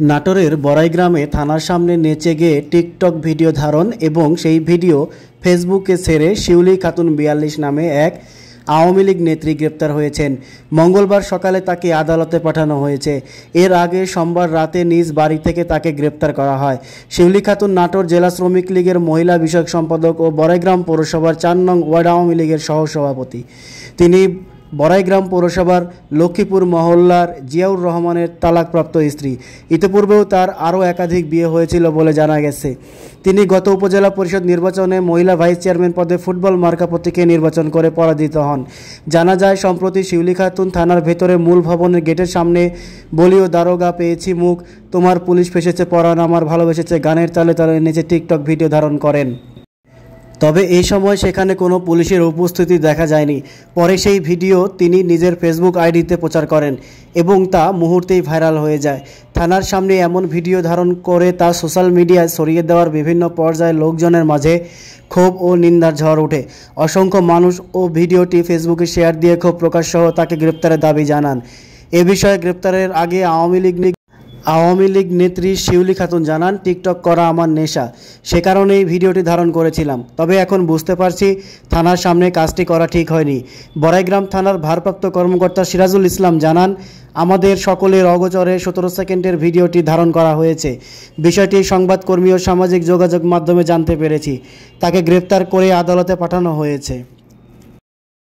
নাটোরের বড়াইগ্রামে থানার সামনে নেচে গিয়ে টিকটক ভিডিও ধারণ এবং সেই ভিডিও ফেসবুকে ছেড়ে শিউলি খাতুন ৪২ নামে এক আওয়ামী লীগ নেত্রী গ্রেপ্তার হয়েছেন। মঙ্গলবার সকালে তাকে আদালতে পাঠানো হয়েছে। এর আগে সোমবার রাতে নিজ বাড়ি থেকে তাকে গ্রেপ্তার করা হয়। শিউলি খাতুন নাটোর জেলা শ্রমিক লীগের মহিলা বিষয়ক সম্পাদক ও বড়াইগ্রাম পৌরসভার ৪ নং ওয়ার্ড আওয়ামী লীগের সহসভাপতি। তিনি বড়াইগ্রাম পৌরসভার লক্ষ্মীপুর মহল্লার জিয়াউর রহমানের তালাকপ্রাপ্ত স্ত্রী। ইতিপূর্বেও তার আরও একাধিক বিয়ে হয়েছিল বলে জানা গেছে। তিনি গত উপজেলা পরিষদ নির্বাচনে মহিলা ভাইস চেয়ারম্যান পদে ফুটবল মার্কা প্রতীকে নির্বাচন করে পরাজিত হন। জানা যায়, সম্প্রতি শিউলি খাতুন থানার ভেতরে মূল ভবনের গেটের সামনে বলিও দারোগা পেয়েছি মুখ, তোমার পুলিশ ফেসেছে পরাণ, আমার ভালোবেসেছে গানের তালে তালে নেচে টিকটক ভিডিও ধারণ করেন। তবে এই সময় সেখানে কোনো পুলিশের উপস্থিতি দেখা যায়নি। পরে সেই ভিডিও তিনি নিজের ফেসবুক আইডিতে প্রচার করেন এবং তা মুহূর্তেই ভাইরাল হয়ে যায়। থানার সামনে এমন ভিডিও ধারণ করে তা সোশ্যাল মিডিয়ায় ছড়িয়ে দেওয়ার বিভিন্ন পর্যায়ে লোকজনের মাঝে ক্ষোভ ও নিন্দার ঝড় ওঠে। অসংখ্য মানুষ ও ভিডিওটি ফেসবুকে শেয়ার দিয়ে ক্ষোভ প্রকাশ সহ তাকে গ্রেপ্তারের দাবি জানান। এ বিষয়ে গ্রেপ্তারের আগে আওয়ামী লীগ নেত্রী শিউলি খাতুন জানান, টিকটক করা আমার নেশা, সে কারণেই ভিডিওটি ধারণ করেছিলাম। তবে এখন বুঝতে পারছি থানার সামনে কাজটি করা ঠিক হয়নি। বড়াইগ্রাম থানার ভারপ্রাপ্ত কর্মকর্তা সিরাজুল ইসলাম জানান, আমাদের সকলের অগোচরে ১৭ সেকেন্ডের ভিডিওটি ধারণ করা হয়েছে। বিষয়টি সংবাদকর্মী ও সামাজিক যোগাযোগ মাধ্যমে জানতে পেরেছি। তাকে গ্রেপ্তার করে আদালতে পাঠানো হয়েছে।